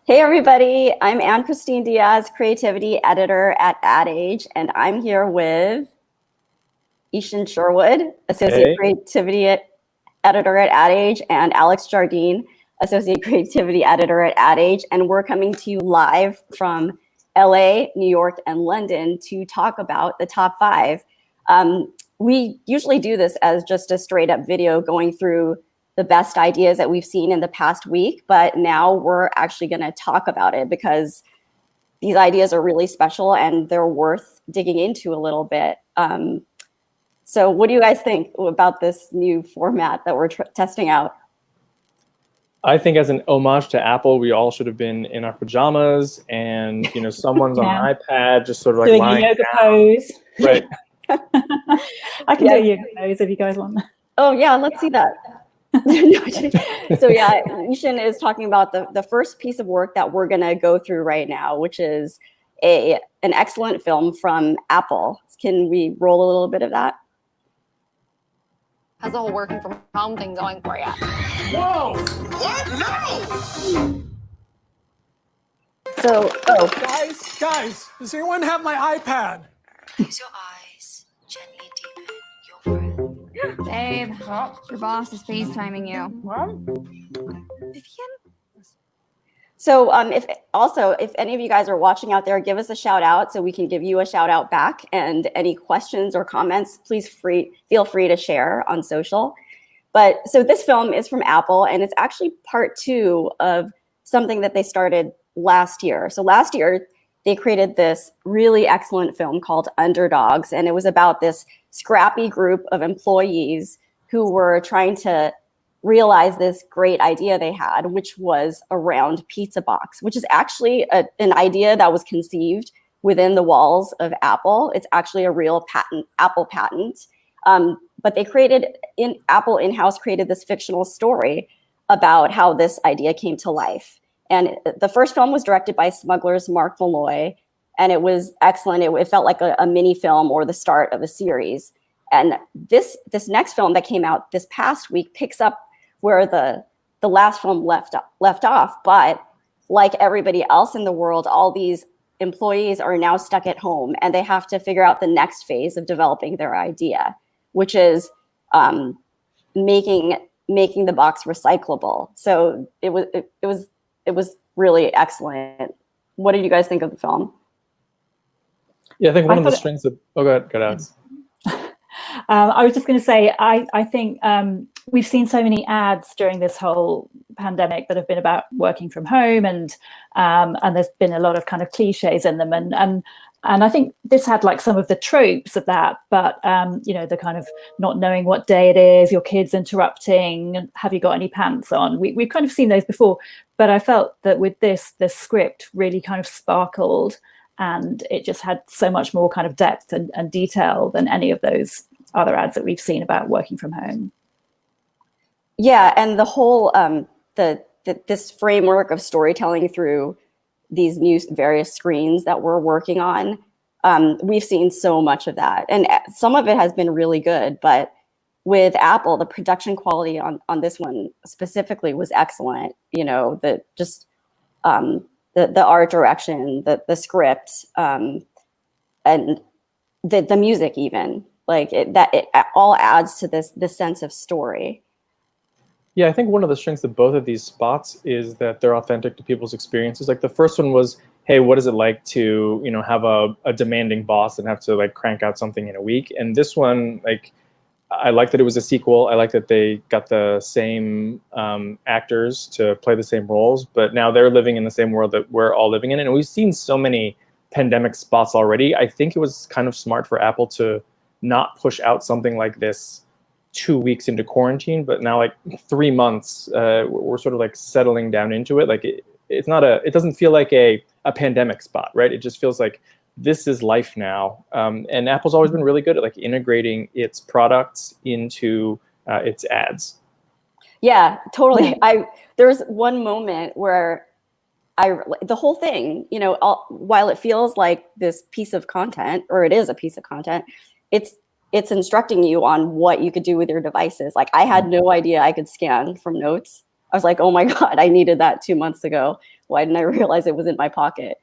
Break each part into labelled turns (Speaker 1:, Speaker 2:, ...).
Speaker 1: Hey everybody, I'm Anne Christine Diaz, creativity editor at Ad Age, and I'm here with Ishan Sherwood, associate creativity editor at Ad Age, and Alex Jardine, associate creativity editor at Ad Age, and we're coming to you live from LA, New York, and London to talk about the top 5. We usually do this as just a straight up video going through the best ideas that we've seen in the past week, but now we're actually going to talk about it because these ideas are really special and they're worth digging into a little bit. So what do you guys think about this new format that we're testing out?
Speaker 2: I think as an homage to Apple, we all should have been in our pajamas and, someone's on an iPad, just sort of like
Speaker 3: doing
Speaker 2: lying
Speaker 3: a yoga
Speaker 2: down.
Speaker 3: pose.
Speaker 2: Right.
Speaker 3: I can do a yoga pose if you guys want.
Speaker 1: Oh yeah, let's see that. So yeah, Ishan is talking about the first piece of work that we're gonna go through right now, which is an excellent film from Apple. Can we roll a little bit of that?
Speaker 4: How's the whole working from home thing going for you?
Speaker 5: Whoa! What? No!
Speaker 1: So,
Speaker 5: Guys, does anyone have my iPad?
Speaker 6: Close your eyes, gently deepen your breath.
Speaker 4: Babe, your boss is FaceTiming you.
Speaker 3: What?
Speaker 4: Vivian?
Speaker 1: So if any of you guys are watching out there, give us a shout out so we can give you a shout out back. And any questions or comments, please feel free to share on social. So this film is from Apple, and it's actually part 2 of something that they started last year. So last year, they created this really excellent film called Underdogs, and it was about this scrappy group of employees who were trying to realize this great idea they had, which was around Pizza Box, which is actually an idea that was conceived within the walls of Apple. It's actually a real Apple patent. But they Apple in-house created this fictional story about how this idea came to life. And the first film was directed by Smuggler's Mark Malloy, and it was excellent. It felt like a mini film or the start of a series. And this next film that came out this past week picks up where the last film left off. But like everybody else in the world, all these employees are now stuck at home, and they have to figure out the next phase of developing their idea, which is making the box recyclable. So it was really excellent. What did you guys think of the film?
Speaker 2: Yeah, I think one of the strengths of... Oh, go ahead, Alex.
Speaker 3: I was just going to say, I think we've seen so many ads during this whole pandemic that have been about working from home, and there's been a lot of kind of cliches in them, and I think this had like some of the tropes of that, but the kind of not knowing what day it is, your kids interrupting, have you got any pants on? We've kind of seen those before, but I felt that with the script really kind of sparkled, and it just had so much more kind of depth and detail than any of those other ads that we've seen about working from home.
Speaker 1: Yeah, and the whole this framework of storytelling through these new various screens that we're working on, we've seen so much of that, and some of it has been really good. But with Apple, the production quality on this one specifically was excellent. The art direction, the script, and the music, even it all adds to this sense of story.
Speaker 2: Yeah, I think one of the strengths of both of these spots is that they're authentic to people's experiences. Like the first one was, hey, what is it like to have a demanding boss and have to like crank out something in a week? And this one, like, I like that it was a sequel. I like that they got the same actors to play the same roles, but now they're living in the same world that we're all living in. And we've seen so many pandemic spots already. I think it was kind of smart for Apple to not push out something like this 2 weeks into quarantine, but now like 3 months, we're sort of like settling down into it. Like it doesn't feel like a pandemic spot, right? It just feels like this is life now. And Apple's always been really good at like integrating its products into its ads.
Speaker 1: Yeah, totally. There's one moment where the whole thing, while it feels like this piece of content, or it is a piece of content, it's instructing you on what you could do with your devices. Like I had no idea I could scan from notes. I was like, oh my God, I needed that 2 months ago. Why didn't I realize it was in my pocket?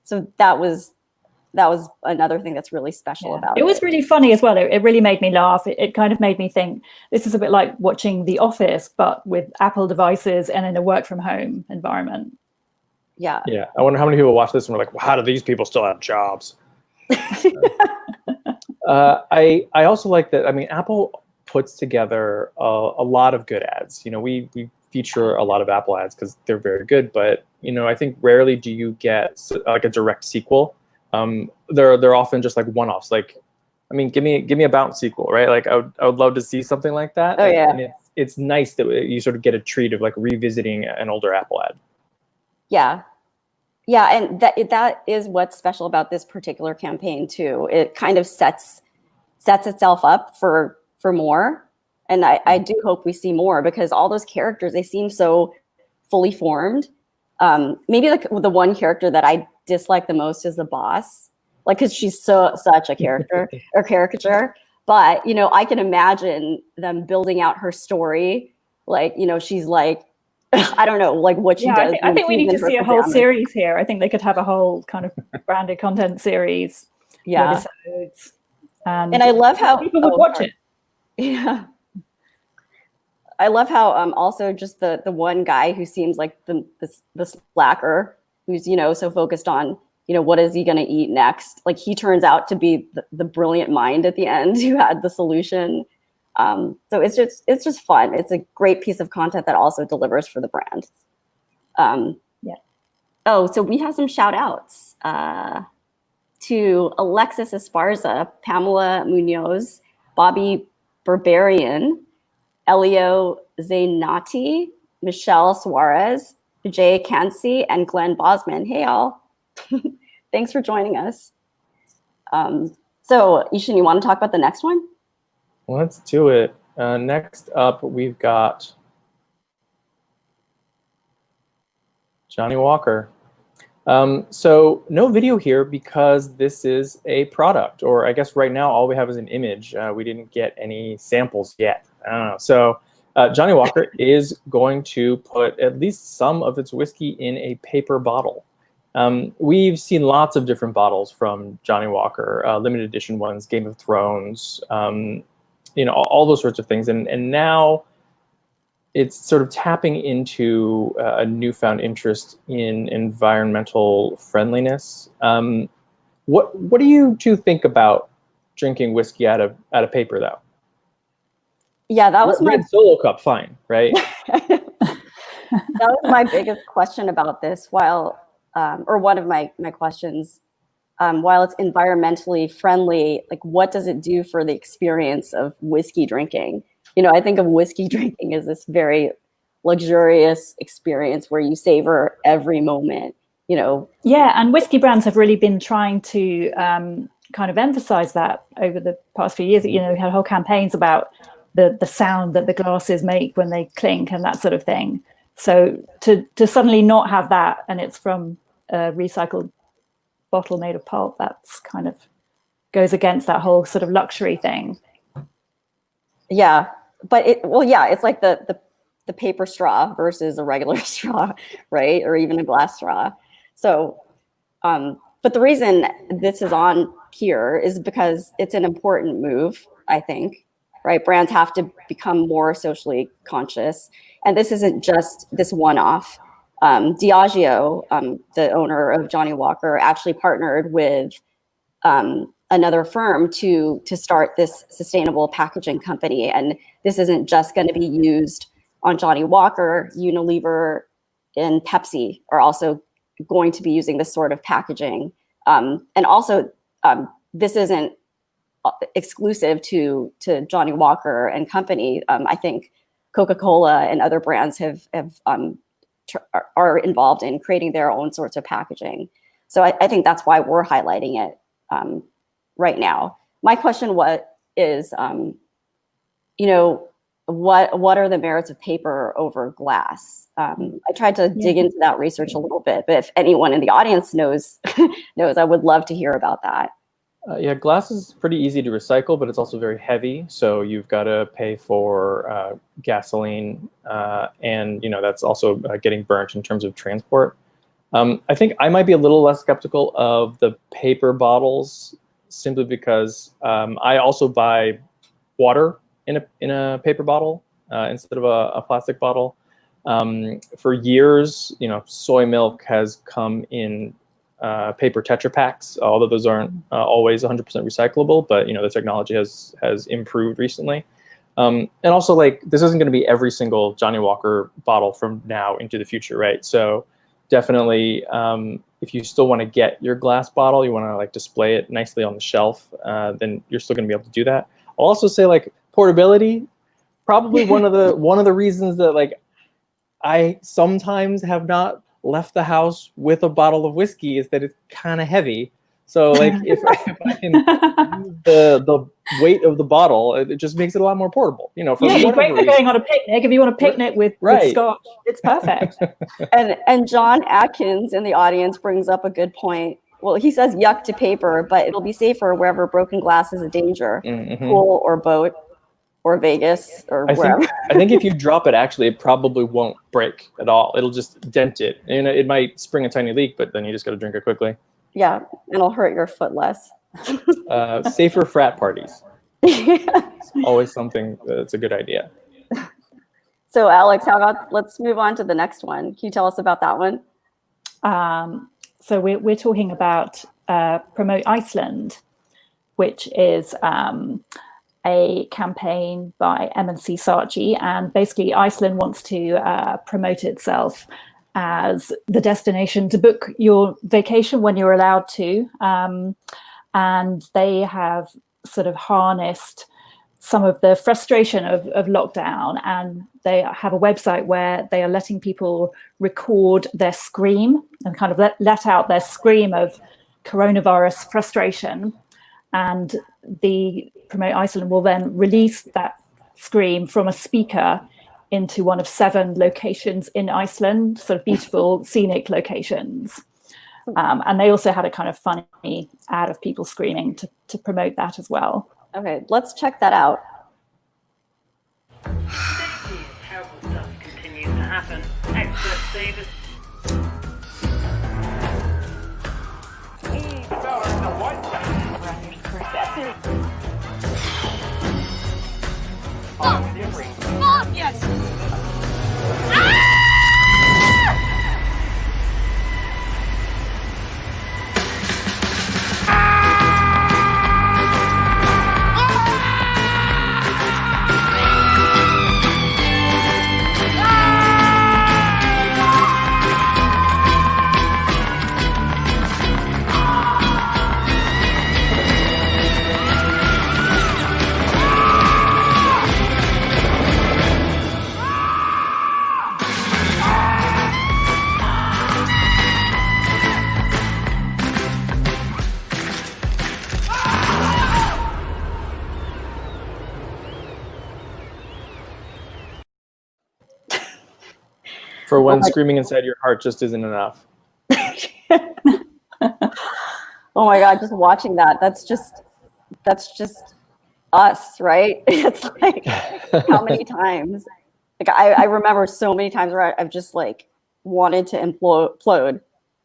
Speaker 1: So that was another thing that's really special about it.
Speaker 3: It was really funny as well. It really made me laugh. It kind of made me think this is a bit like watching The Office, but with Apple devices and in a work from home environment.
Speaker 1: Yeah.
Speaker 2: Yeah. I wonder how many people watch this and were like, well, how do these people still have jobs? I also like that. I mean, Apple puts together a lot of good ads. We feature a lot of Apple ads because they're very good, but I think rarely do you get like a direct sequel. They're often just like one-offs. Like, I mean, give me a bounce sequel, right? Like I would love to see something like that.
Speaker 1: Oh yeah.
Speaker 2: And it's nice that you sort of get a treat of like revisiting an older Apple ad.
Speaker 1: Yeah. Yeah, and that is what's special about this particular campaign too. It kind of sets itself up for more. And I do hope we see more, because all those characters, they seem so fully formed. Maybe like the one character that I dislike the most is the boss, like, because she's such a character or caricature. But I can imagine them building out her story. Like, she's like, I don't know, like what she does.
Speaker 3: I think we need to see a whole series here. I think they could have a whole kind of branded content series.
Speaker 1: Yeah.
Speaker 3: Episodes. And
Speaker 1: I love how
Speaker 3: people would watch it.
Speaker 1: Yeah. I love how also just the one guy who seems like the slacker, who's so focused on what is he going to eat next. Like, he turns out to be the brilliant mind at the end who had the solution. So it's just fun. It's a great piece of content that also delivers for the brand.
Speaker 3: Yeah.
Speaker 1: Oh, so we have some shout outs to Alexis Esparza, Pamela Munoz, Bobby Berberian, Elio Zainati, Michelle Suarez, Jay Cansey, and Glenn Bosman. Hey, all. Thanks for joining us. So, Ishan, you want to talk about the next one?
Speaker 2: Let's do it. Next up, we've got Johnny Walker. So no video here because this is a product, or I guess right now all we have is an image. We didn't get any samples yet. I don't know. So Johnny Walker is going to put at least some of its whiskey in a paper bottle. We've seen lots of different bottles from Johnny Walker, limited edition ones, Game of Thrones, all those sorts of things. And now it's sort of tapping into a newfound interest in environmental friendliness. What do you two think about drinking whiskey out of paper, though?
Speaker 1: Yeah, that was my
Speaker 2: Solo cup, fine, right?
Speaker 1: That was my biggest question about this. Or one of my questions. While it's environmentally friendly, like, what does it do for the experience of whiskey drinking? I think of whiskey drinking as this very luxurious experience where you savor every moment.
Speaker 3: Yeah, and whiskey brands have really been trying to kind of emphasize that over the past few years. We had whole campaigns about the sound that the glasses make when they clink and that sort of thing. So to suddenly not have that, and it's from a recycled bottle made of pulp, that's kind of goes against that whole sort of luxury thing.
Speaker 1: Yeah, but it's like the paper straw versus a regular straw, right? Or even a glass straw. So, but the reason this is on here is because it's an important move, I think, right? Brands have to become more socially conscious. And this isn't just this one-off. Diageo, the owner of Johnny Walker, actually partnered with another firm to start this sustainable packaging company. And this isn't just going to be used on Johnny Walker. Unilever and Pepsi are also going to be using this sort of packaging. And also, this isn't exclusive to Johnny Walker and company. I think Coca-Cola and other brands are involved in creating their own sorts of packaging. So I think that's why we're highlighting it right now. My question is, what are the merits of paper over glass? I tried to dig into that research a little bit, but if anyone in the audience knows, I would love to hear about that.
Speaker 2: Yeah, glass is pretty easy to recycle, but it's also very heavy. So you've got to pay for gasoline, and that's also getting burnt in terms of transport. I think I might be a little less skeptical of the paper bottles, simply because I also buy water in a paper bottle instead of a plastic bottle. For years, soy milk has come in paper Tetra Packs, although those aren't always 100% recyclable, but the technology has improved recently. And also, like, this isn't going to be every single Johnny Walker bottle from now into the future, right? So definitely, if you still want to get your glass bottle, you want to like display it nicely on the shelf, then you're still going to be able to do that. I'll also say, like, portability, probably one of the reasons that, like, I sometimes have not left the house with a bottle of whiskey is that it's kind of heavy. So, like, if I can use the weight of the bottle, it just makes it a lot more portable. For
Speaker 3: Yeah, great for
Speaker 2: reason.
Speaker 3: going on a picnic. If you want a picnic with scotch, it's perfect.
Speaker 1: And John Atkins in the audience brings up a good point. Well, he says yuck to paper, but it'll be safer wherever broken glass is a danger.
Speaker 2: Mm-hmm.
Speaker 1: Pool or boat or Vegas or wherever.
Speaker 2: I think if you drop it, actually, it probably won't break at all. It'll just dent it. And it might spring a tiny leak, but then you just got to drink it quickly.
Speaker 1: Yeah, and it'll hurt your foot less.
Speaker 2: Safer frat parties. It's always something that's a good idea.
Speaker 1: So, Alex, let's move on to the next one. Can you tell us about that one?
Speaker 3: So we're talking about Promote Iceland, which is a campaign by M&C Saatchi, and basically Iceland wants to promote itself as the destination to book your vacation when you're allowed to, and they have sort of harnessed some of the frustration of lockdown, and they have a website where they are letting people record their scream and kind of let out their scream of coronavirus frustration, and the Promote Iceland will then release that scream from a speaker into one of 7 locations in Iceland, sort of beautiful scenic locations. And they also had a kind of funny ad of people screaming to promote that as well.
Speaker 1: Okay, let's check that out.
Speaker 7: Terrible stuff continues to happen. Experts say that
Speaker 5: Fella in the white
Speaker 4: Yes!
Speaker 2: For when screaming inside your heart just isn't enough.
Speaker 1: Oh my God, just watching that, that's just us, right? It's like, how many times? Like, I remember so many times where I've just like wanted to implode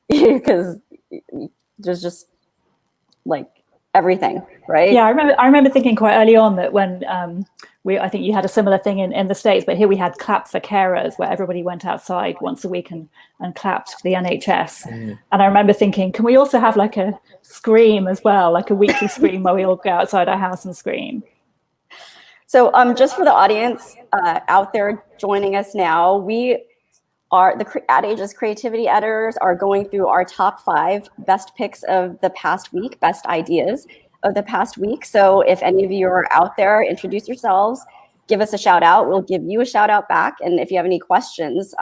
Speaker 1: because there's just like everything, right?
Speaker 3: Yeah, I remember thinking quite early on that when I think you had a similar thing in the States, but here we had Clap for Carers, where everybody went outside once a week and clapped for the NHS. And I remember thinking, can we also have like a scream as well, like a weekly scream where we all go outside our house and scream?
Speaker 1: So just for the audience out there joining us now, we are the Ad Age's creativity editors are going through our top 5 best picks of the past week, best ideas of the past week. So if any of you are out there, introduce yourselves, give us a shout out. We'll give you a shout out back. And if you have any questions,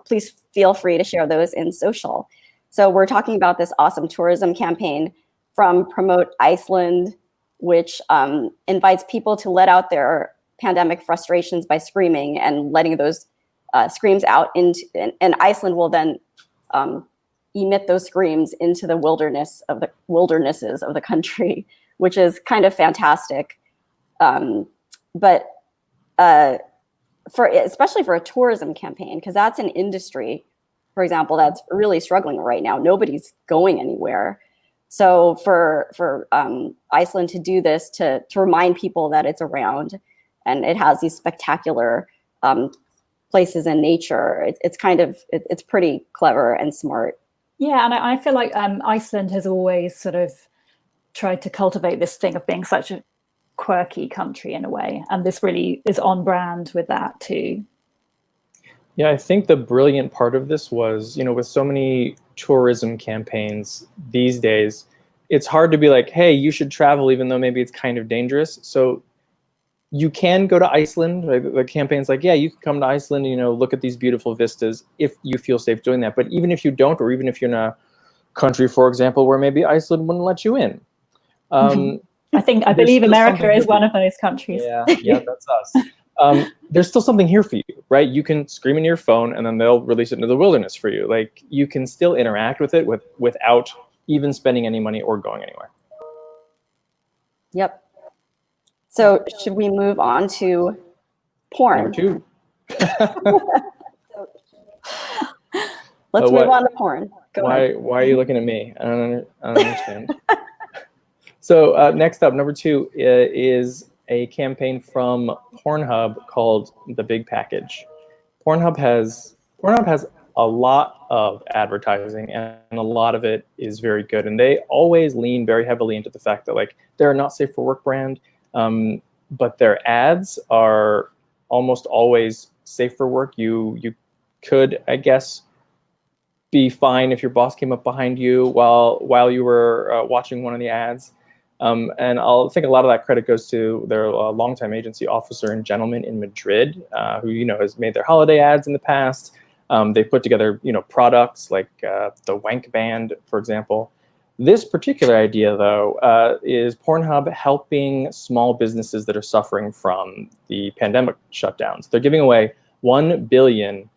Speaker 1: please feel free to share those in social. So we're talking about this awesome tourism campaign from Promote Iceland, which invites people to let out their pandemic frustrations by screaming and letting those screams out and Iceland will then emit those screams into the wildernesses of the country, which is kind of fantastic. But especially for a tourism campaign, because that's an industry, for example, that's really struggling right now. Nobody's going anywhere. So for Iceland to do this, to remind people that it's around, and it has these spectacular places in nature, it's pretty clever and smart.
Speaker 3: Yeah, and I feel like Iceland has always sort of tried to cultivate this thing of being such a quirky country in a way, and this really is on brand with that too.
Speaker 2: Yeah, I think the brilliant part of this was, with so many tourism campaigns these days, it's hard to be like, hey, you should travel, even though maybe it's kind of dangerous. So you can go to Iceland. The campaign's like, yeah, you can come to Iceland, look at these beautiful vistas if you feel safe doing that. But even if you don't, or even if you're in a country, for example, where maybe Iceland wouldn't let you in.
Speaker 3: I believe America is one of those countries.
Speaker 2: Yeah, that's us. There's still something here for you, right? You can scream into your phone and then they'll release it into the wilderness for you. Like, you can still interact with it without even spending any money or going anywhere.
Speaker 1: Yep. So should we move on to porn?
Speaker 2: Number 2.
Speaker 1: Let's move on to porn. Go ahead.
Speaker 2: Why are you looking at me? I don't understand. So next up, number 2 is a campaign from Pornhub called The Big Package. Pornhub has a lot of advertising, and a lot of it is very good. And they always lean very heavily into the fact that, like, they're a not safe for work brand, but their ads are almost always safe for work. You could, I guess, be fine if your boss came up behind you while you were watching one of the ads. And I'll think a lot of that credit goes to their longtime agency, Officer and Gentleman in Madrid, who has made their holiday ads in the past. They put together products like the Wank Band, for example. This particular idea, though, is Pornhub helping small businesses that are suffering from the pandemic shutdowns. They're giving away 1 billion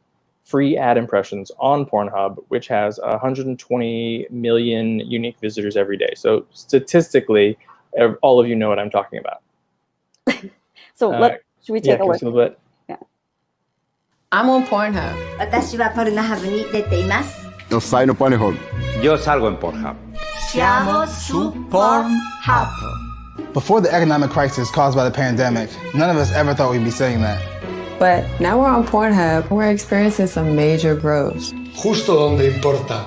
Speaker 2: free ad impressions on Pornhub, which has 120 million unique visitors every day. So statistically, all of you know what I'm talking about.
Speaker 1: So should we take a look?
Speaker 2: A little bit.
Speaker 1: Yeah.
Speaker 8: I'm on Pornhub.
Speaker 9: 私はポルノハブに出ています。
Speaker 10: Yo stai no Pornhub.
Speaker 11: Yo salgo en Pornhub.
Speaker 9: Siamo su Pornhub.
Speaker 12: Before the economic crisis caused by the pandemic, none of us ever thought we'd be saying that.
Speaker 8: But now we're on Pornhub, we're experiencing some major growth.
Speaker 5: Justo donde importa.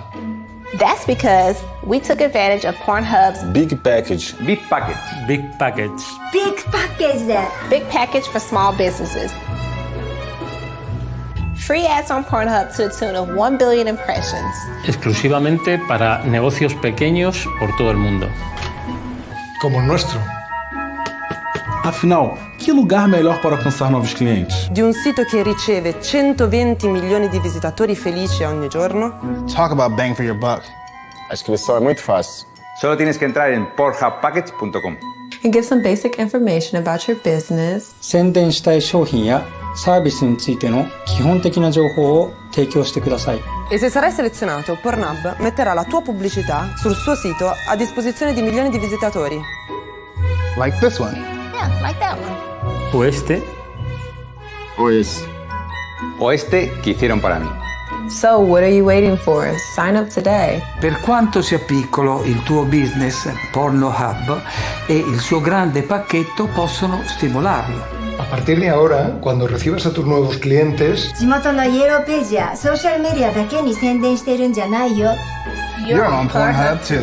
Speaker 13: That's because we took advantage of Pornhub's
Speaker 10: Big Package.
Speaker 11: Big package.
Speaker 14: Big package.
Speaker 9: Big package で
Speaker 13: Big Package for small businesses. Free ads on Pornhub to the tune of 1 billion impressions.
Speaker 14: Exclusivamente para negocios pequeños por todo el mundo.
Speaker 5: Como el nuestro.
Speaker 15: Afinal, que lugar melhor para alcançar novos clientes?
Speaker 8: Di un sito che riceve 120 milioni di visitatori felici ogni giorno.
Speaker 12: Talk about bang for your buck.
Speaker 10: Acho que isso é muito fácil.
Speaker 11: Solo tienes que entrar en pornhubpackage.com.
Speaker 8: And give some basic information about your business.
Speaker 16: 宣伝したい商品やサービスについての基本的な情報を提供してください。
Speaker 8: E se sarai selezionato, Pornhub metterà la tua pubblicità sul suo sito a disposizione di milioni di visitatori.
Speaker 12: Like this one.
Speaker 13: Yeah, like that one.
Speaker 14: O este.
Speaker 10: O esse.
Speaker 11: O este que hicieron para mí.
Speaker 8: So what are you waiting for? Sign up today.
Speaker 17: Per quanto sia piccolo il tuo business, Pornhub e il suo grande pacchetto possono stimolarlo.
Speaker 5: A partir de ahora, cuando recibas a tus nuevos clientes,
Speaker 9: 地元のイエローページやソーシャルメディアだけに宣伝してるんじゃないよ。
Speaker 12: You're on Pornhub too.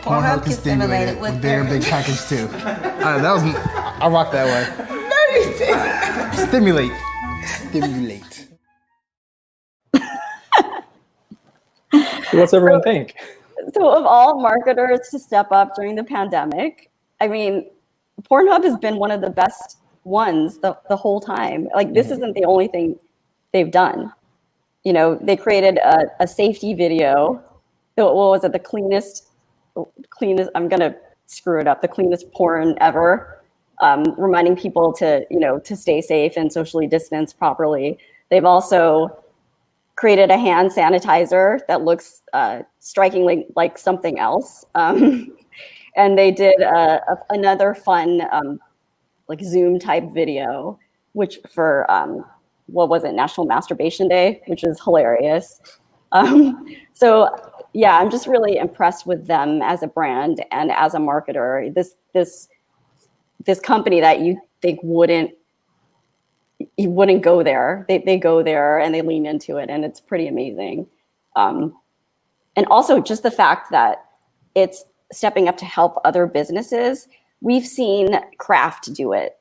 Speaker 12: Pornhub can stimulate it with their big package too. I rock that way. No, you didn't. Stimulate.
Speaker 2: What's everyone think?
Speaker 1: So of all marketers to step up during the pandemic, I mean, Pornhub has been one of the best ones the whole time. Like, this isn't the only thing they've done. You know, they created a safety video. What was it? The cleanest, I'm going to screw it up, the cleanest porn ever, reminding people to, you know, to stay safe and socially distance properly. They've also created a hand sanitizer that looks strikingly like something else. And they did another fun like Zoom type video, which for, what was it, National Masturbation Day, which is hilarious. So yeah, I'm just really impressed with them as a brand and as a marketer. This company that you think wouldn't go there, they go there and they lean into it, and it's pretty amazing. And also just the fact that it's stepping up to help other businesses. We've seen Kraft do it,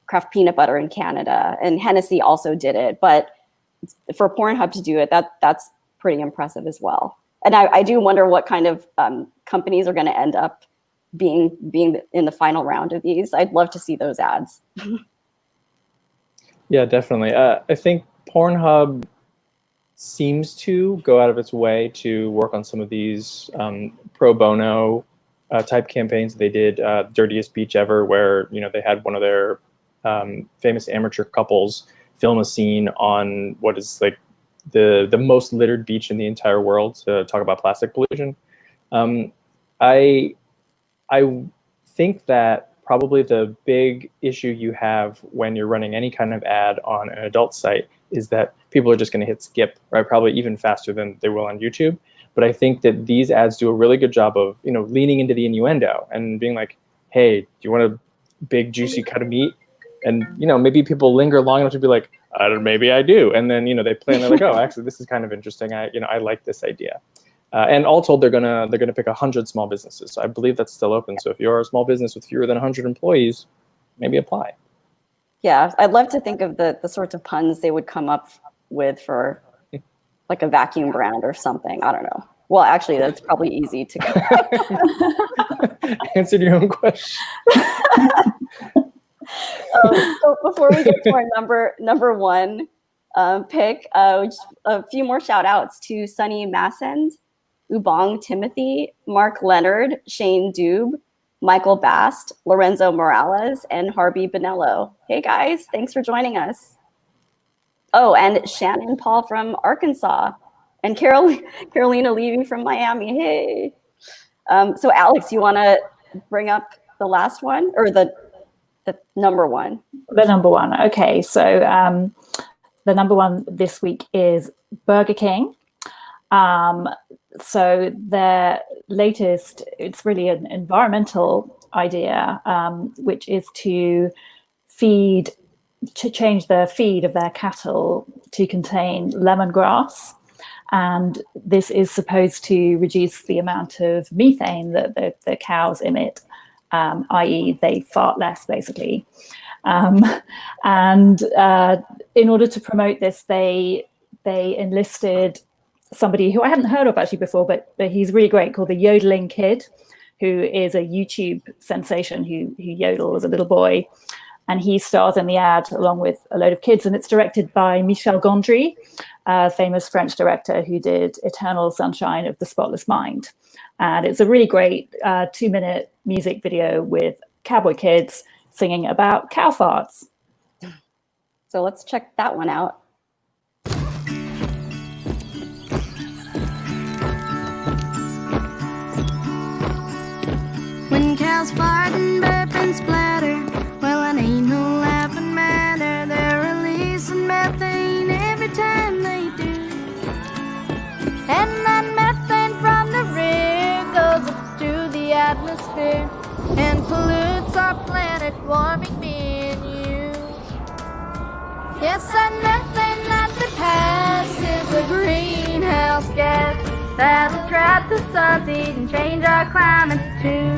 Speaker 1: Kraft peanut butter in Canada, and Hennessy also did it. But for Pornhub to do it, that's pretty impressive as well. And I do wonder what kind of companies are going to end up being in the final round of these. I'd love to see those ads.
Speaker 2: Yeah, definitely. I think Pornhub seems to go out of its way to work on some of these pro bono type campaigns. They did Dirtiest Beach Ever, where, you know, they had one of their famous amateur couples film a scene on what is like the most littered beach in the entire world to talk about plastic pollution. I think that probably the big issue you have when you're running any kind of ad on an adult site is that people are just going to hit skip, right? Probably even faster than they will on YouTube. But I think that these ads do a really good job of, you know, leaning into the innuendo and being like, hey, do you want a big juicy cut of meat? And, you know, maybe people linger long enough to be like, maybe I do. And then, you know, they play and they're like, oh, actually, this is kind of interesting. I like this idea. And all told, they're gonna pick 100 small businesses. So I believe that's still open. So if you're a small business with fewer than 100 employees, maybe apply.
Speaker 1: Yeah, I'd love to think of the sorts of puns they would come up with for like a vacuum brand or something. I don't know. Well, actually, that's probably easy to
Speaker 2: answer your own question.
Speaker 1: So before we get to our number one pick, just a few more shout outs to Sunny Massend, Ubong Timothy, Mark Leonard, Shane Dube, Michael Bast, Lorenzo Morales, and Harvey Bonello. Hey guys, thanks for joining us. Oh, and Shannon Paul from Arkansas, and Carolina Levy from Miami. Hey. So Alex, you want to bring up the last one, or the number one?
Speaker 3: The number one. Okay, so the number one this week is Burger King. So their latest, it's really an environmental idea, which is to change the feed of their cattle to contain lemongrass. And this is supposed to reduce the amount of methane that the cows emit, i.e. they fart less, basically. And in order to promote this, they enlisted somebody who I hadn't heard of actually before, but he's really great, called the Yodeling Kid, who is a YouTube sensation who yodeled as a little boy. And he stars in the ad along with a load of kids, and it's directed by Michel Gondry, a famous French director who did Eternal Sunshine of the Spotless Mind. And it's a really great 2-minute music video with cowboy kids singing about cow farts.
Speaker 1: So let's check that one out.
Speaker 18: When cows fart and burp and splatter, well, it ain't no laughing matter. They're releasing methane every time they do. And that methane from the rear goes up to the atmosphere and pollutes our planet, warming me and you. Yes, that methane that they pass is a greenhouse gas that'll trap the sun's heat and change our climate too.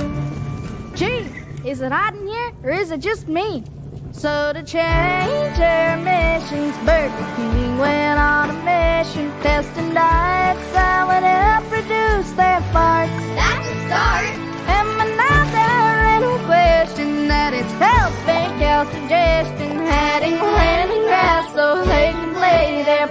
Speaker 18: Gee, is it hot in here, or is it just me? So to change their emissions, Burger King went on a mission, testing diets that would help reduce their farts. That's a start. And now they're in question that it's health, fake health suggestion, adding lemongrass so they can play their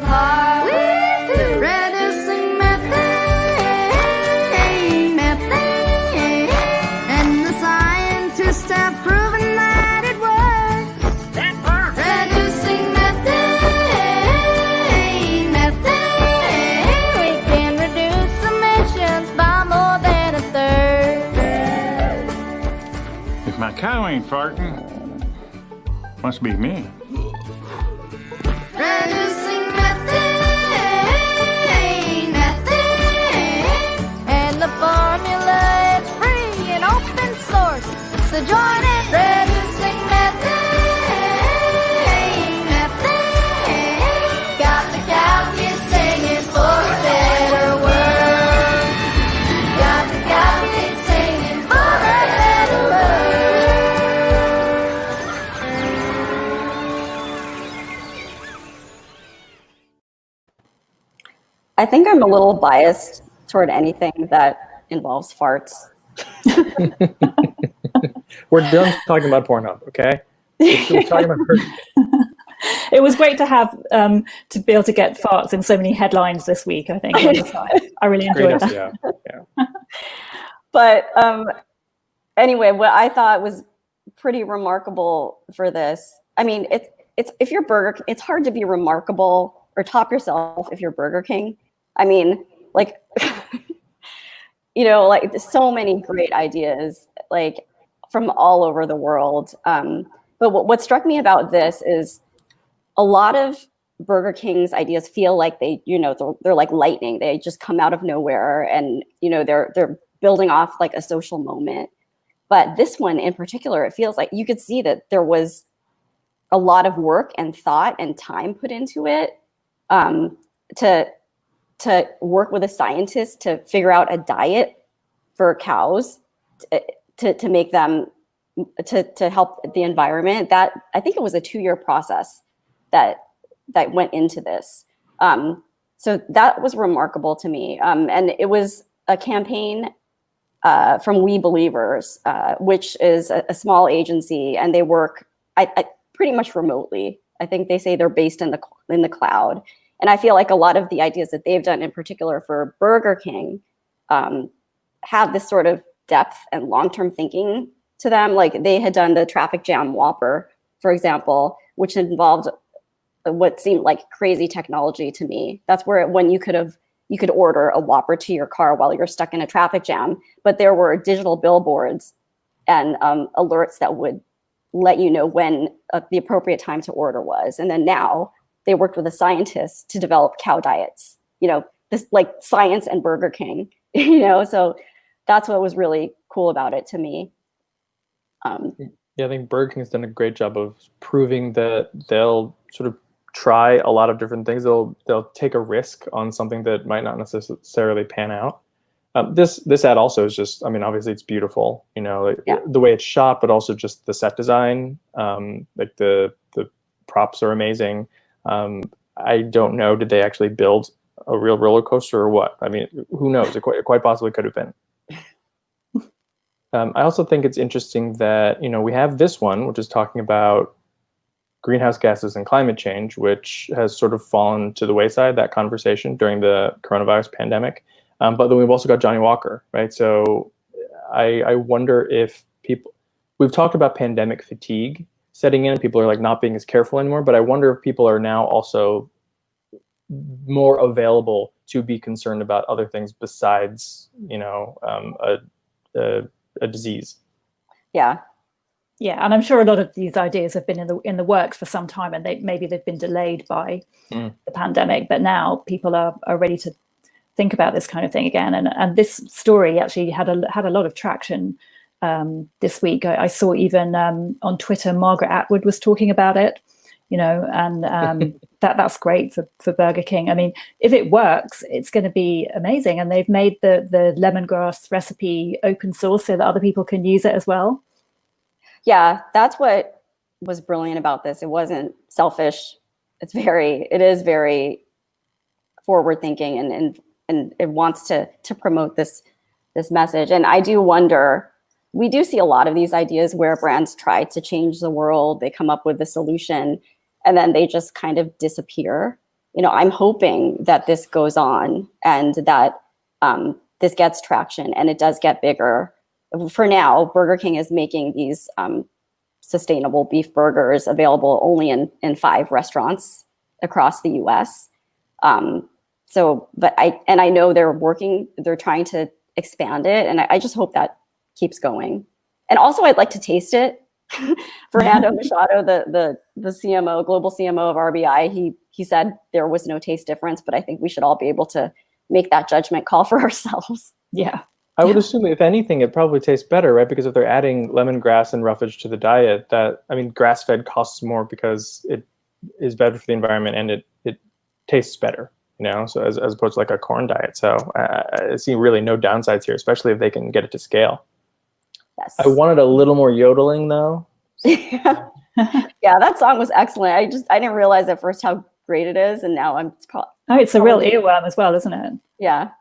Speaker 19: cow ain't farting. Must be me.
Speaker 18: Reducing methane, and the formula is free and open source. So join it. Reducing methane, got the cow kids singing for a better world. Got the cow kids singing for a better world.
Speaker 1: I think I'm a little biased toward anything that involves farts.
Speaker 2: We're done talking about Pornhub, okay? We're talking about
Speaker 3: It was great to have to be able to get farts in so many headlines this week. I think on the site. I really enjoyed that.
Speaker 2: Yeah.
Speaker 1: But anyway, what I thought was pretty remarkable for this, I mean, it's if you're Burger, it's hard to be remarkable or top yourself if you're Burger King. I mean, like, you know, like so many great ideas, like from all over the world. But what struck me about this is a lot of Burger King's ideas feel like they, you know, they're like lightning. They just come out of nowhere, and you know, they're building off like a social moment. But this one in particular, it feels like you could see that there was a lot of work and thought and time put into it, to work with a scientist to figure out a diet for cows to make them to help the environment. That I think it was a 2-year process that went into this. So that was remarkable to me. And it was a campaign from We Believers, which is a small agency, and they work I pretty much remotely. I think they say they're based in the cloud. And I feel like a lot of the ideas that they've done, in particular for Burger King, have this sort of depth and long-term thinking to them. Like they had done the traffic jam Whopper, for example, which involved what seemed like crazy technology to me. That's where when you could order a Whopper to your car while you're stuck in a traffic jam, but there were digital billboards and alerts that would let you know when the appropriate time to order was. And then now they worked with a scientist to develop cow diets, you know, this like science and Burger King, you know, so that's what was really cool about it to me.
Speaker 2: Yeah, I think Burger King's done a great job of proving that they'll sort of try a lot of different things. They'll take a risk on something that might not necessarily pan out. This ad also is just, I mean, obviously it's beautiful, you know, the way it's shot, but also just the set design, like the props are amazing. I don't know, did they actually build a real roller coaster or what? I mean, who knows? It quite possibly could have been. I also think it's interesting that, you know, we have this one, which is talking about greenhouse gases and climate change, which has sort of fallen to the wayside, that conversation during the coronavirus pandemic. But then we've also got Johnny Walker, right? So I wonder if we've talked about pandemic fatigue setting in, people are like not being as careful anymore, but I wonder if people are now also more available to be concerned about other things besides, you know, a disease.
Speaker 3: Yeah, and I'm sure a lot of these ideas have been in the works for some time, and maybe they've been delayed by the pandemic. But now people are ready to think about this kind of thing again. And this story actually had a lot of traction this week. I saw even on Twitter, Margaret Atwood was talking about it. You know, and that's great for Burger King. I mean, if it works, it's going to be amazing. And they've made the lemongrass recipe open source so that other people can use it as well.
Speaker 1: Yeah, that's what was brilliant about this. It wasn't selfish. It is very forward thinking, and it wants to promote this message. And I do wonder, we do see a lot of these ideas where brands try to change the world. They come up with a solution, and then they just kind of disappear. You know, I'm hoping that this goes on and that this gets traction and it does get bigger. For now, Burger King is making these sustainable beef burgers available only in 5 restaurants across the US. But I know they're trying to expand it, and I just hope that keeps going. And also, I'd like to taste it. Fernando Machado, the CMO, global CMO of RBI, he said there was no taste difference, but I think we should all be able to make that judgment call for ourselves.
Speaker 3: Yeah.
Speaker 2: I would assume if anything, it probably tastes better, right? Because if they're adding lemongrass and roughage to the diet, grass-fed costs more because it is better for the environment and it tastes better, so as opposed to like a corn diet. So I see really no downsides here, especially if they can get it to scale.
Speaker 1: Yes.
Speaker 2: I wanted a little more yodeling though.
Speaker 1: Yeah, that song was excellent. I didn't realize at first how great it is, and now
Speaker 3: it's a real earworm as well, isn't it?
Speaker 1: Yeah.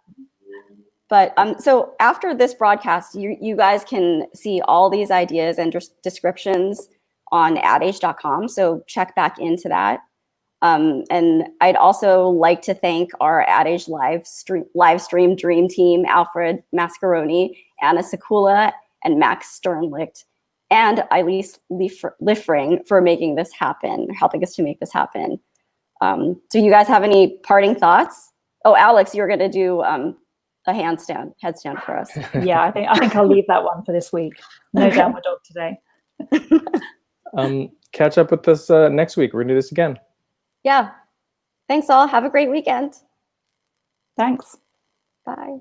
Speaker 1: But so after this broadcast, you guys can see all these ideas and descriptions on adage.com. So check back into that. And I'd also like to thank our Adage live stream dream team, Alfred Mascaroni, Anna Sekula, and Max Sternlicht, and Elise Liffring for making this happen, helping us to make this happen. Do you guys have any parting thoughts? Oh, Alex, you're going to do a headstand for us.
Speaker 3: Yeah, I think I'll leave that one for this week. No downward dog today.
Speaker 2: Catch up with us next week. We're going to do this again.
Speaker 1: Yeah. Thanks all. Have a great weekend.
Speaker 3: Thanks.
Speaker 1: Bye.